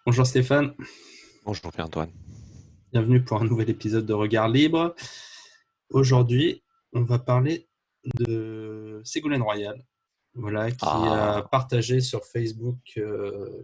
Bonjour Stéphane, Bonjour Pierre-Antoine. bienvenue pour un nouvel épisode de Regard Libre. Aujourd'hui, on va parler de Ségolène Royal, voilà, qui a Ah, partagé sur Facebook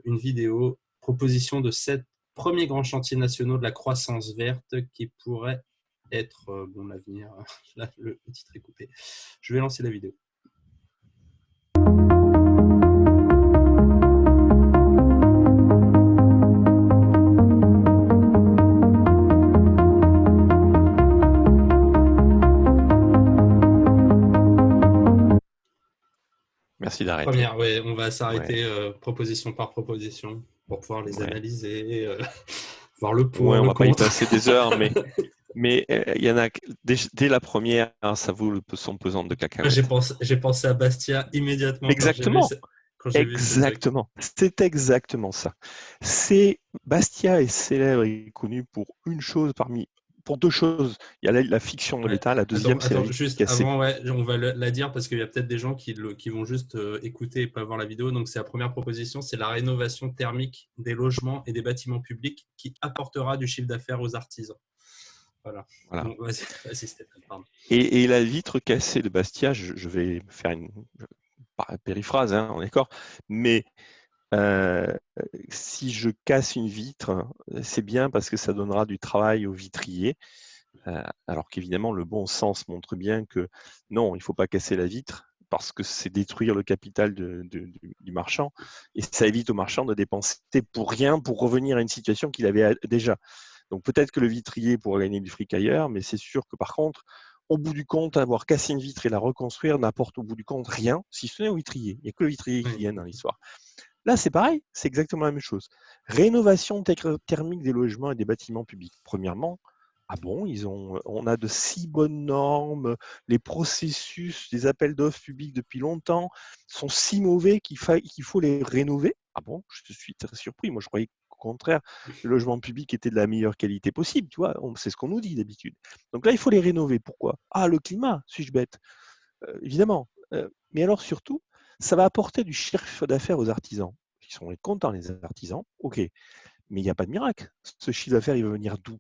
une vidéo, proposition de 7 premiers grands chantiers nationaux de la croissance verte qui pourraient être bon l'avenir. Là, le titre est coupé. Je vais lancer la vidéo. merci d'arrêter. Première, ouais, on va Ouais, s'arrêter proposition par proposition pour pouvoir les ouais. analyser, voir le pour, Ouais, on le va pas y contre. passer des heures, mais il y en a dès la première, hein, ça vaut son pesant de J'ai cacahuètes. pensé, j'ai pensé à Bastia immédiatement Exactement, quand j'ai vu ce truc. exactement. C'est exactement ça. C'est Bastia est célèbre et connu pour deux choses. Il y a la fiction de Ouais. l'État, la Attends, deuxième, c'est la attends, vie juste cassée. avant, ouais, on va la dire parce qu'il y a peut-être des gens qui vont juste écouter et pas voir la vidéo. Donc, c'est la première proposition, c'est la rénovation thermique des logements et des bâtiments publics qui apportera du chiffre d'affaires aux artisans. Voilà. Voilà. Donc, vas-y, Stéphane, pardon. Et la vitre cassée de Bastia, je vais faire une périphrase, hein, on est d'accord, mais Euh, si je casse une vitre, c'est bien parce que ça donnera du travail au vitrier. Alors qu'évidemment, le bon sens montre bien que non, il ne faut pas casser la vitre parce que c'est détruire le capital du marchand et ça évite au marchand de dépenser pour rien pour revenir à une situation qu'il avait déjà. Donc peut-être que le vitrier pourra gagner du fric ailleurs, mais c'est sûr que par contre, au bout du compte, avoir cassé une vitre et la reconstruire n'apporte au bout du compte rien, si ce n'est au vitrier. Il n'y a que le vitrier qui Oui, gagne dans l'histoire. Là, c'est pareil, c'est exactement la même chose. Rénovation thermique des logements et des bâtiments publics. Premièrement, ah bon, on a de si bonnes normes, les processus des appels d'offres publics depuis longtemps sont si mauvais qu'il faut les rénover. Ah bon, je suis très surpris. Moi, je croyais qu'au contraire, le logement public était de la meilleure qualité possible. Tu vois, c'est ce qu'on nous dit d'habitude. Donc là, il faut les rénover. Pourquoi? Ah, le climat, suis-je bête? Évidemment. Mais alors surtout, ça va apporter du chiffre d'affaires aux artisans. Ils sont contents, les artisans. OK, mais il n'y a pas de miracle. Ce chiffre d'affaires, il va venir d'où?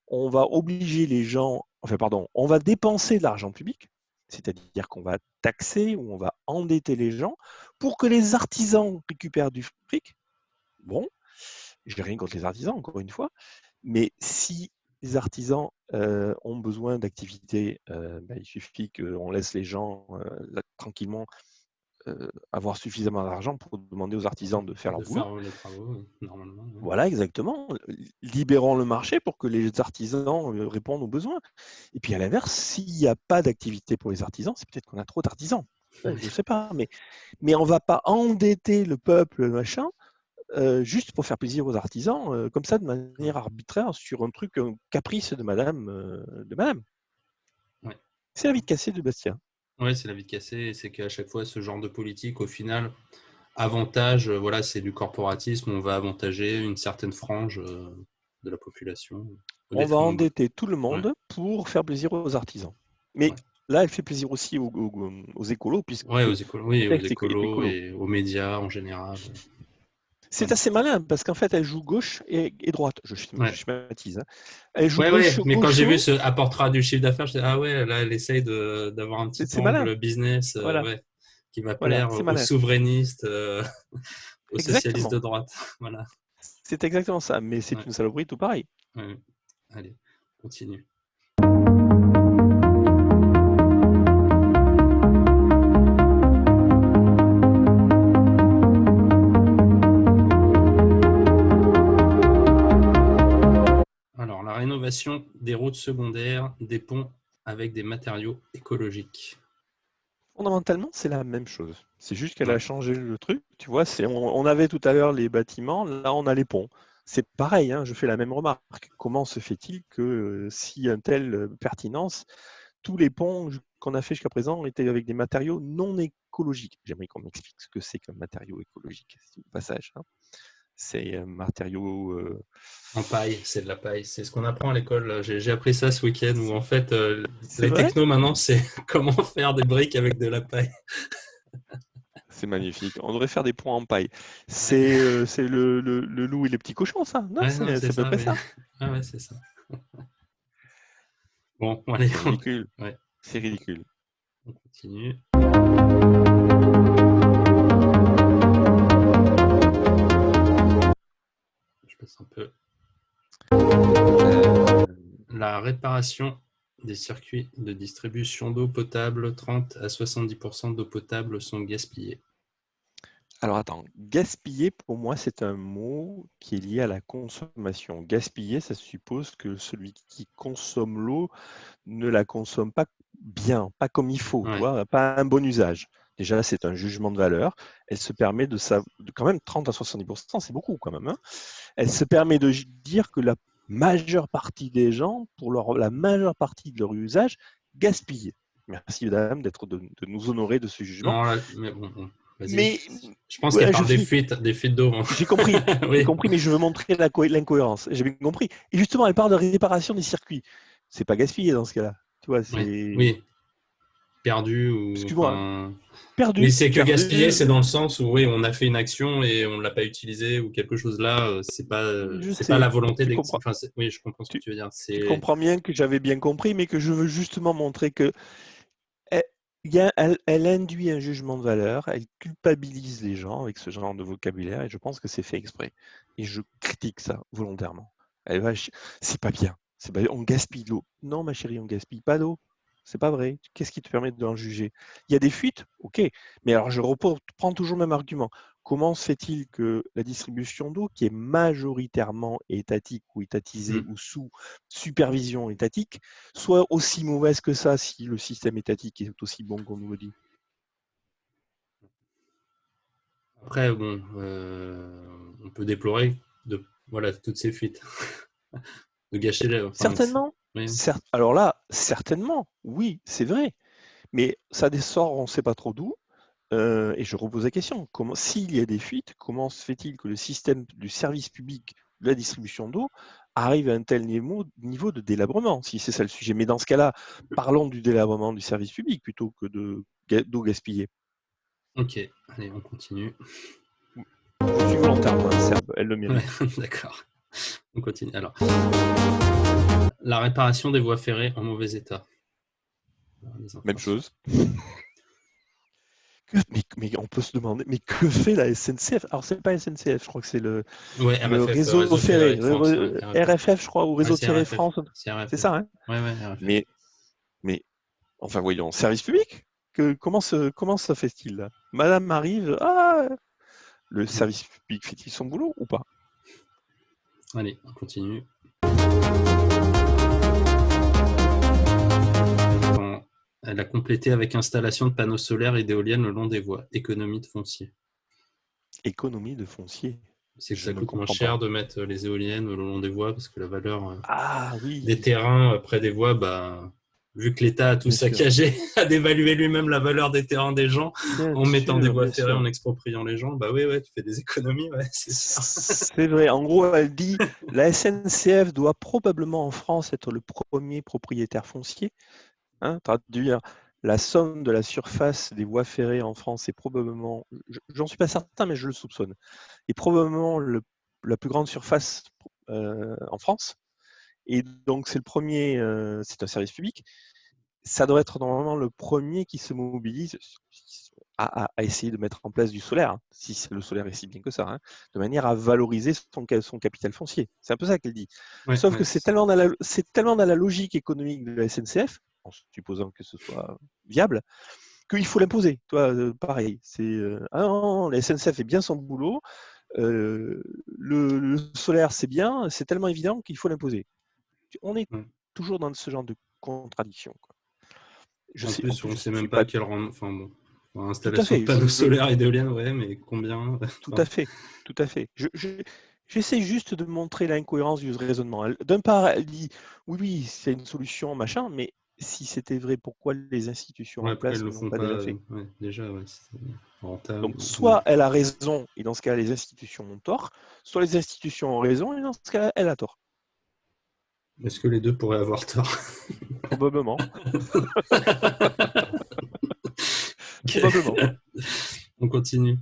On va obliger les gens, enfin pardon, on va dépenser de l'argent public, c'est-à-dire qu'on va taxer ou on va endetter les gens pour que les artisans récupèrent du fric. Bon, je n'ai rien contre les artisans, encore une fois, mais si les artisans ont besoin d'activités, il suffit qu'on laisse les gens tranquillement avoir suffisamment d'argent pour demander aux artisans de faire leur de boulot. faire les travaux, oui, normalement. Oui. Voilà, exactement. Libérons le marché pour que les artisans répondent aux besoins. Et puis à l'inverse, s'il n'y a pas d'activité pour les artisans, c'est peut-être qu'on a trop d'artisans. Je ne sais pas, mais on ne va pas endetter le peuple, machin, juste pour faire plaisir aux artisans, comme ça, de manière arbitraire, sur un truc, un caprice de madame. Ouais. C'est la vie de cassée de Bastien. Ouais, c'est la vie de casser, c'est qu'à chaque fois, ce genre de politique, au final, avantage, voilà, c'est du corporatisme, on va avantager une certaine frange de la population au On va détriment d'autres. endetter tout le Ouais, monde pour faire plaisir aux artisans. Mais ouais. là, elle fait plaisir aussi aux écolos, puisque Ouais, oui, le aux texte est écolos écolo. et aux médias en général. C'est Voilà. assez malin, parce qu'en fait, elle joue gauche et droite. Je Ouais. schématise. Hein. Elle joue Ouais, mais quand j'ai vu gaucho, ce apportera du chiffre d'affaires, je dis, ah ouais, là, elle essaye d'avoir un petit c'est malin. angle business, Voilà, ouais, qui va voilà, plaire c'est aux malin. souverainistes, aux socialistes Exactement. de droite. Voilà. C'est exactement ça, mais c'est Ouais, une saloperie tout pareil. ouais. Allez, continue. Alors, la rénovation des routes secondaires, des ponts avec des matériaux écologiques. Fondamentalement, c'est la même chose. C'est juste qu'elle a Ouais. changé le truc. Tu vois, on avait tout à l'heure les bâtiments, là on a les ponts. C'est pareil, hein, je fais la même remarque. Comment se fait-il que si une telle pertinence, tous les ponts qu'on a fait jusqu'à présent étaient avec des matériaux non écologiques? J'aimerais qu'on m'explique ce que c'est qu'un matériau écologique, au passage. Hein. C'est un matériau. En paille, c'est de la paille. C'est ce qu'on apprend à l'école. J'ai appris ça ce week-end où en fait, C'est les vrai? technos maintenant, c'est comment faire des briques avec de la paille. C'est magnifique. On devrait faire des points en paille. C'est le loup et les petits cochons, ça? Non, Ouais, non, c'est c'est à peu ça, près oui. ça. Ah ouais, c'est ça. Bon, allez, C'est ridicule. ouais, C'est ridicule. on continue. Je passe un peu. La réparation des circuits de distribution d'eau potable, 30 à 70% d'eau potable sont gaspillés. Alors attends, gaspiller pour moi c'est un mot qui est lié à la consommation. Gaspiller, ça suppose que celui qui consomme l'eau ne la consomme pas bien, pas comme il faut, tu Ouais. vois, pas un bon usage. Déjà, c'est un jugement de valeur. Elle se permet de quand même 30 à 70%, c'est beaucoup quand même, hein. Elle se permet de dire que la majeure partie des gens, pour la majeure partie de leur usage, gaspillent. Merci, madame, de nous honorer de ce jugement. Non, là, mais bon, vas-y. Mais Je pense qu'elle ouais, parle des fuites d'eau. Hein. j'ai compris, Oui. mais je veux montrer l'incohérence. J'ai bien compris. Et justement, elle parle de réparation des circuits. C'est pas gaspillé dans ce cas-là. Tu vois, Ouais. c'est Oui, perdu ou excuse-moi, enfin. Oui, perdu, c'est que gaspiller, perdu. c'est dans le sens où oui, on a fait une action et on l'a pas utilisée ou quelque chose là. Je C'est pas la sais, volonté tu comprends. enfin, oui, je comprends ce que Tu, tu veux dire. tu C'est comprends bien que j'avais bien compris, mais que je veux justement montrer que elle, elle induit un jugement de valeur, elle culpabilise les gens avec ce genre de vocabulaire, et je pense que c'est fait exprès. Et je critique ça volontairement. C'est pas bien. On gaspille de l'eau. Non, ma chérie, on gaspille pas d'eau. C'est pas vrai. Qu'est-ce qui te permet de l'en juger? Il y a des fuites, ok. Mais alors je prends toujours le même argument. Comment se fait-il que la distribution d'eau, qui est majoritairement étatique ou étatisée ou sous supervision étatique, soit aussi mauvaise que ça si le système étatique est aussi bon qu'on nous le dit? après bon, on peut déplorer voilà toutes ces fuites, de gâcher les. Enfin, Certainement. oui. Alors là, certainement, oui, c'est vrai. Mais ça sort, on ne sait pas trop d'où. Et je repose la question, s'il y a des fuites, comment se fait-il que le système du service public de la distribution d'eau arrive à un tel niveau de délabrement, si c'est ça le sujet? Mais dans ce cas-là, parlons du délabrement du service public plutôt que d'eau gaspillée. Ok, allez, on continue. Je suis volontairement un Serbe, elle le mérite. Ouais, d'accord. On continue. Alors, la réparation des voies ferrées en mauvais état. Même chose. Mais on peut se demander, mais que fait la SNCF? Alors, c'est pas SNCF, je crois que c'est le Ouais, RFF, réseau ferré, de France. Ouais, RFF, je crois, ou Ouais, réseau c'est ferré RFF. France. C'est C'est RFF. ça, hein? Ouais, RFF. Mais, enfin, voyons, service public? Comment ça fait-il, là? Madame arrive, le service public fait-il son boulot ou pas? Allez, on continue. Elle a complété avec installation de panneaux solaires et d'éoliennes le long des voies. Économie de foncier. Économie de foncier. C'est que Je ça ne coûte moins comprends pas. cher de mettre les éoliennes le long des voies parce que la valeur Ah des oui, terrains près des voies, bah, vu que l'État a tout bien sûr. saccagé, a dévalué lui-même la valeur des terrains des gens Bien en mettant des sûr, voies bien ferrées, en sûr. expropriant les gens, bah oui, ouais, tu fais des économies, ouais, c'est sûr. C'est vrai. En gros, elle dit la SNCF doit probablement en France être le premier propriétaire foncier. Hein, traduire la somme de la surface des voies ferrées en France est probablement, j'en suis pas certain, mais je le soupçonne, est probablement la plus grande surface en France. Et donc, c'est le premier, c'est un service public. Ça doit être normalement le premier qui se mobilise à essayer de mettre en place du solaire, hein, si le solaire est si bien que ça, hein, de manière à valoriser son capital foncier. C'est un peu ça qu'elle dit. Ouais, Sauf ouais, que c'est tellement dans la logique économique de la SNCF, en supposant que ce soit viable, qu'il faut l'imposer. Toi, pareil. Ah non, la SNCF fait bien son boulot. Le solaire, c'est bien. C'est tellement évident qu'il faut l'imposer. On est ouais. toujours dans ce genre de contradiction, quoi. En En plus, on ne plus, sait je même suis pas pas à quel rang. Enfin bon, tout à installation de fait. panneaux solaires et d'éoliennes, ouais, mais combien? Tout Enfin, à fait, tout à fait. J'essaie juste de montrer l'incohérence du raisonnement. D'un part, elle dit oui, oui, c'est une solution, machin, mais si c'était vrai, pourquoi les institutions ouais, en pourquoi ils place le ne l'ont font pas pas déjà fait? ouais, déjà, ouais, c'est rentable. Donc, soit elle a raison, et dans ce cas, les institutions ont tort, soit les institutions ont raison, et dans ce cas, elle a tort. Est-ce que les deux pourraient avoir tort? Probablement. Ok. Probablement. On continue.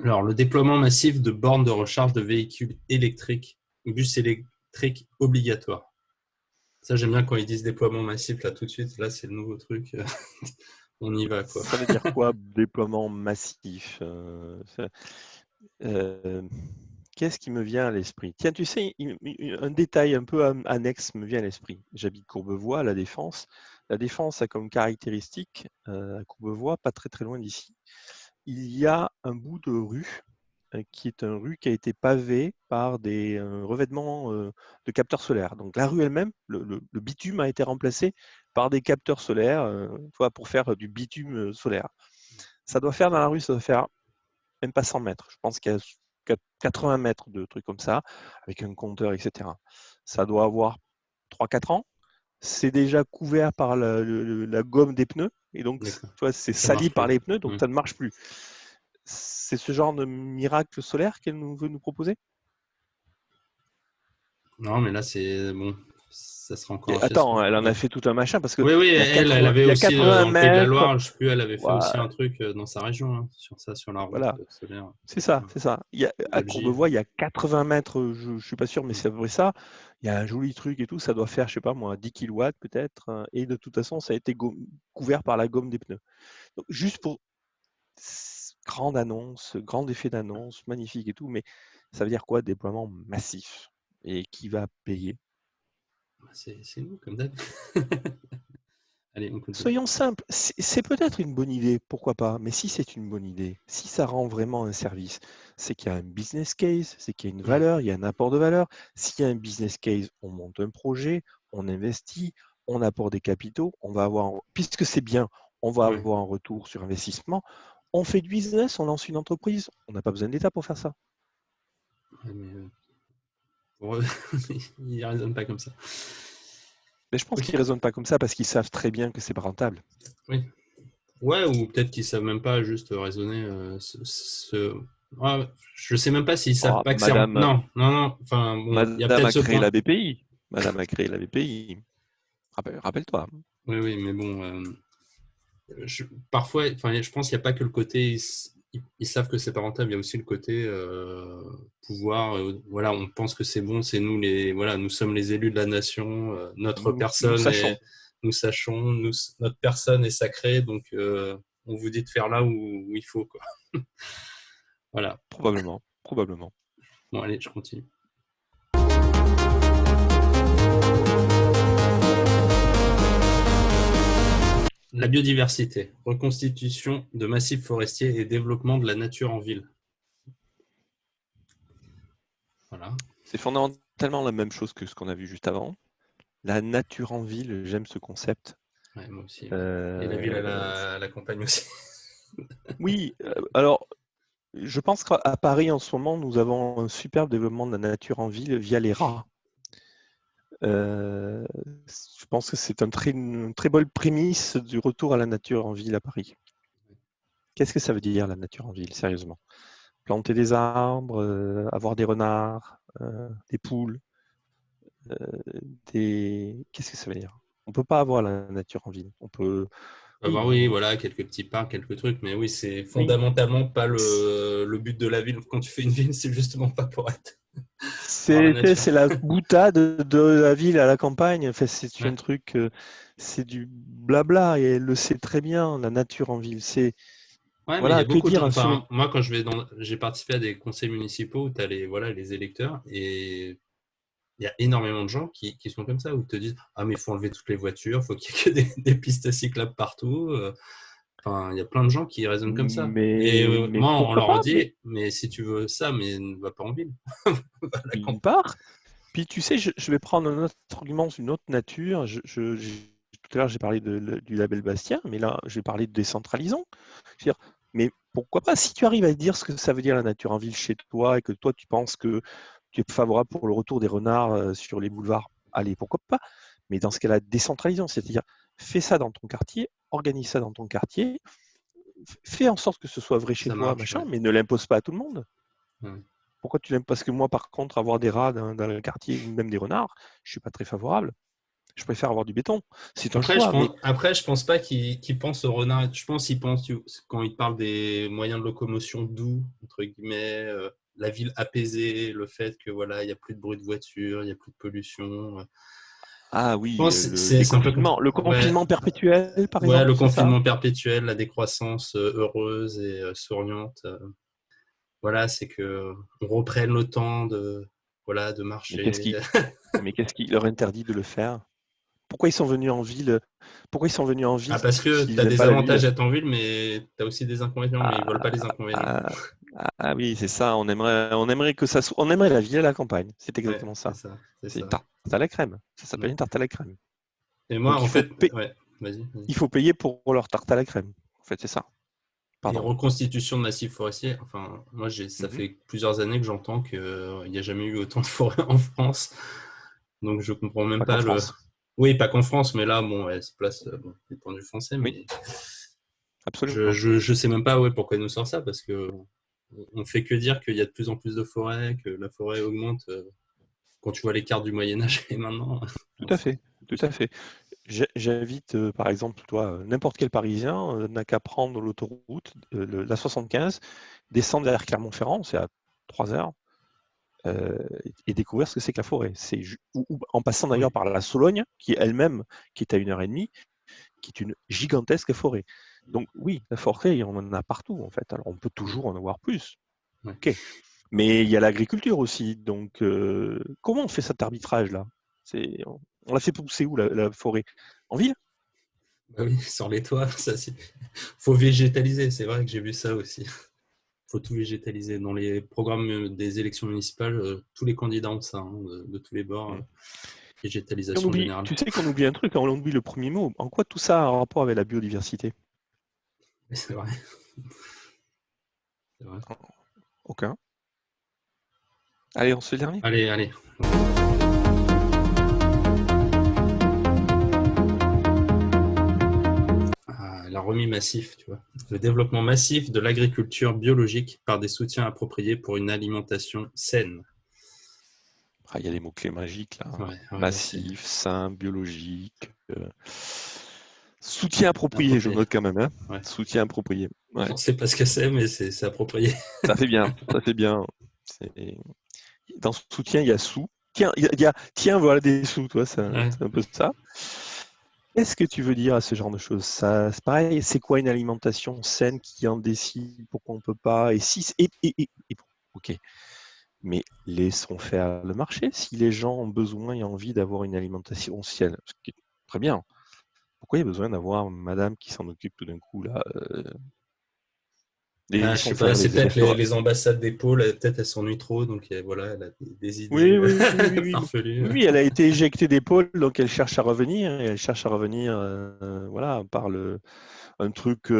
Alors, le déploiement massif de bornes de recharge de véhicules électriques, bus électriques obligatoires. Ça, j'aime bien quand ils disent déploiement massif, là, tout de suite. Là, c'est le nouveau truc. On y va, quoi. Ça veut dire quoi, déploiement massif Qu'est-ce qui me vient à l'esprit? Tiens, tu sais, un détail un peu annexe me vient à l'esprit. J'habite Courbevoie, à La Défense. La Défense a comme caractéristique, à Courbevoie, pas très très loin d'ici, il y a un bout de rue qui est une rue qui a été pavée par des revêtements de capteurs solaires. Donc la rue elle-même, le bitume a été remplacé par des capteurs solaires pour faire du bitume solaire. Ça doit faire dans la rue, ça doit faire même pas 100 mètres. Je pense qu'il y a 80 mètres de trucs comme ça, avec un compteur, etc. Ça doit avoir 3-4 ans. C'est déjà couvert par la gomme des pneus. Et donc, tu vois, c'est sali par les pneus, donc ça ne marche plus. C'est ce genre de miracle solaire qu'elle veut nous proposer? Non, mais là, c'est bon. Ça sera encore. Attends, elle en a fait tout un machin parce que oui, il y a elle 80, avait il y a aussi 80 dans le Pays de la mètres. Loire, je sais plus, elle avait fait aussi Voilà. un truc dans sa région hein, sur ça, sur la route Voilà. solaire. C'est ça, c'est ça. À Courbevoie, il y a 80 mètres, je ne suis pas sûr, mais c'est à peu près ça. Il y a un joli truc et tout, ça doit faire, je sais pas moi, 10 kilowatts peut-être. Et de toute façon, ça a été couvert par la gomme des pneus. Donc, juste pour grande annonce, grand effet d'annonce, magnifique et tout, mais ça veut dire quoi, déploiement massif? Et qui va payer? C'est nous, comme d'hab. Allez, on continue. Soyons simples, c'est peut-être une bonne idée, pourquoi pas, mais si c'est une bonne idée, si ça rend vraiment un service, c'est qu'il y a un business case, c'est qu'il y a une valeur, il y a un apport de valeur. S'il y a un business case, on monte un projet, on investit, on apporte des capitaux, on va avoir, puisque c'est bien, on va avoir un retour sur investissement, on fait du business, on lance une entreprise, on n'a pas besoin d'État pour faire ça. Ouais, mais il ne raisonne pas comme ça. Mais je pense qu'ils ne raisonnent pas comme ça parce qu'ils savent très bien que c'est pas rentable. Oui. Ouais, ou peut-être qu'ils ne savent même pas juste raisonner. Je ne sais même pas s'ils ne savent pas que c'est rentable. Non. Enfin, bon, il y a Madame peut-être a ce créé point. la BPI. Madame a créé la BPI. Rappelle-toi. Oui, mais bon, parfois, enfin, je pense qu'il n'y a pas que le côté ils savent que c'est pas rentable, il y a aussi le côté pouvoir. Voilà, on pense que c'est bon, c'est nous nous sommes les élus de la nation, notre personne nous sachons, notre personne est sacrée, donc on vous dit de faire là où il faut, quoi. Voilà. Probablement. Bon, allez, je continue. La biodiversité, reconstitution de massifs forestiers et développement de la nature en ville. Voilà. C'est fondamentalement la même chose que ce qu'on a vu juste avant. La nature en ville, j'aime ce concept. Ouais, moi aussi. Et la ville à la campagne aussi. Oui, alors je pense qu'à Paris en ce moment, nous avons un superbe développement de la nature en ville via les rats. Je pense que c'est une très bonne prémisse du retour à la nature en ville à Paris. Qu'est-ce que ça veut dire la nature en ville, sérieusement? Planter des arbres, avoir des renards, des poules, qu'est-ce que ça veut dire? On ne peut pas avoir la nature en ville. On peut. Oui, voilà, quelques petits parcs, quelques trucs, mais oui, c'est fondamentalement pas le but de la ville. Quand tu fais une ville, c'est justement pas pour être. C'est la boutade de la ville à la campagne. Enfin, c'est un truc, c'est du blabla et elle le sait très bien, la nature en ville. C'est ouais, voilà, mais il y a beaucoup de gens. Enfin, moi, quand j'ai participé à des conseils municipaux où tu as les électeurs et il y a énormément de gens qui sont comme ça, où te disent ah, mais il faut enlever toutes les voitures, il faut qu'il y ait que des pistes cyclables partout. Enfin, il y a plein de gens qui raisonnent comme ça. Et moi, on leur dit mais si tu veux ça, mais ne va pas en ville. D'une part. Puis tu sais, je vais prendre un autre argument, une autre nature. Tout à l'heure, j'ai parlé du label Bastien, mais là, je vais parler de décentralisant. Je veux dire, mais pourquoi pas, si tu arrives à dire ce que ça veut dire la nature en ville chez toi et que toi, tu penses que tu es favorable pour le retour des renards sur les boulevards, allez, pourquoi pas. Mais dans ce cas-là, décentralisant, c'est-à-dire fais ça dans ton quartier, organise ça dans ton quartier, fais en sorte que ce soit vrai chez toi, machin, mais ne l'impose pas à tout le monde. Ouais. Pourquoi tu l'aimes? Parce que moi, par contre, avoir des rats dans le quartier, ou même des renards, je ne suis pas très favorable. Je préfère avoir du béton. C'est un Après, choix, mais je pense pas qu'ils pensent au renard. Je pense qu'ils pensent, quand ils parlent des moyens de locomotion doux, entre guillemets, la ville apaisée, le fait que voilà, il n'y a plus de bruit de voiture, il n'y a plus de pollution. ah Je oui, pense que c'est un peu comme le ouais, confinement perpétuel, par ouais, exemple, le c'est ça? confinement perpétuel, la décroissance heureuse et souriante. Voilà, c'est que on reprenne le temps de voilà de Mais qu'est-ce marcher. qui, mais qu'est-ce qui leur interdit de le faire? Pourquoi ils sont venus en ville? Pourquoi ils sont venus en Ah, ville parce que tu s'ils as n'aiment des pas la avantages ville? à être en ville, mais tu as aussi des inconvénients, mais ils veulent pas les inconvénients. Ah, ah oui, c'est ça. On aimerait que ça soit, on aimerait la ville à la campagne. C'est Ouais, exactement c'est ça. ça, c'est C'est une ça. tarte à la crème. Ça s'appelle Ouais. une tarte à la crème. Et moi, Donc en fait, ouais, vas-y. il faut payer pour leur tarte à la crème. En fait, c'est ça. Et Pardon. reconstitution de massifs forestiers, enfin, moi, ça Mhm. fait plusieurs années que j'entends qu'il n'y a jamais eu autant de forêts en France. Donc, je comprends même Pas qu'en pas le. France. Oui, pas qu'en France, mais là, bon, elle se place bon, l'étendue français, Oui, mais absolument. je sais même pas ouais, pourquoi il nous sort ça, parce que on fait que dire qu'il y a de plus en plus de forêts, que la forêt augmente. Quand tu vois les cartes du Moyen-Âge et maintenant, Tout à c'est fait. Tout plus. à fait. J'invite, par exemple, toi, n'importe quel Parisien n'a qu'à prendre l'autoroute, la 75, descendre vers Clermont-Ferrand, c'est à 3 heures, et découvrir ce que c'est que la forêt. Ou en passant d'ailleurs Oui. par la Sologne, qui est elle-même, qui est à 1 heure et demie, qui est une gigantesque forêt. Donc oui, la forêt, on en a partout en fait. Alors on peut toujours en avoir plus. Ouais. Ok. Mais il y a l'agriculture aussi. Donc comment on fait cet arbitrage-là? On l'a fait pousser où la forêt? En ville? Bah oui, sur les toits, ça c'est. Faut végétaliser, c'est vrai que j'ai vu ça aussi. Faut tout végétaliser. Dans les programmes des élections municipales, tous les candidats ont ça, hein, de tous les bords, Hmm. Et végétalisation générale. tu sais qu'on oublie un truc, hein, on oublie le premier mot. En quoi tout ça a un rapport avec la biodiversité? Mais c'est vrai, c'est vrai. Aucun. Allez, on se fait le dernier. Allez, allez. Ah, elle a remis massif, tu vois. Le développement massif de l'agriculture biologique par des soutiens appropriés pour une alimentation saine. Ah, il y a les mots-clés magiques là, hein. Ouais, ouais, là c'est Massif, sain, biologique. Soutien approprié, je approprié. note quand même, hein. Ouais. Soutien approprié. Ouais. On sait pas ce que c'est, mais c'est approprié. Ça fait bien, ça fait bien. Dans ce soutien, il y a sous. Tiens, tiens, voilà des sous, toi, Ouais. c'est un peu ça. Qu'est-ce que tu veux dire à ce genre de choses? Ça, c'est pareil, c'est quoi une alimentation saine qui en décide, pourquoi on ne peut pas? Et si, ok, mais laissons faire le marché. Si les gens ont besoin et envie d'avoir une alimentation saine, ce qui est très bien. Pourquoi il y a besoin d'avoir madame qui s'en occupe tout d'un coup là? Ah, je Laissons sais pas, faire c'est les peut-être restaurants. les ambassades des pôles, peut-être elles s'ennuient trop, donc voilà, elle a des idées Oui, oui, oui, oui, oui. farfelues. Oui, oui, elle a été éjectée d'épaule, donc elle cherche à revenir, et elle cherche à revenir, voilà, par un truc.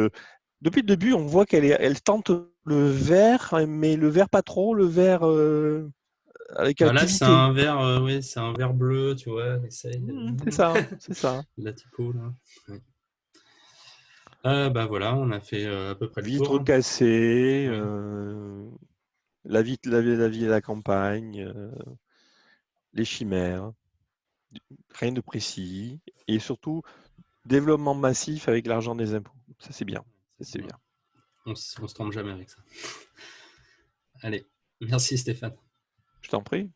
Depuis le début, on voit elle tente le vert, mais le vert pas trop, le vert avec Bah là, c'est activité. un verre, oui, c'est un verre bleu, tu vois, essaye. C'est ça, c'est ça. La typo, là. Ouais. Bah voilà, on a fait à peu près le tour, Vitres hein. cassées, Ouais. la vie à la campagne, les chimères, rien de précis, et surtout développement massif avec l'argent des impôts. Ça, c'est bien. Ça, c'est Ouais. bien. On se trompe jamais avec ça. Allez, merci Stéphane. Je t'en prie.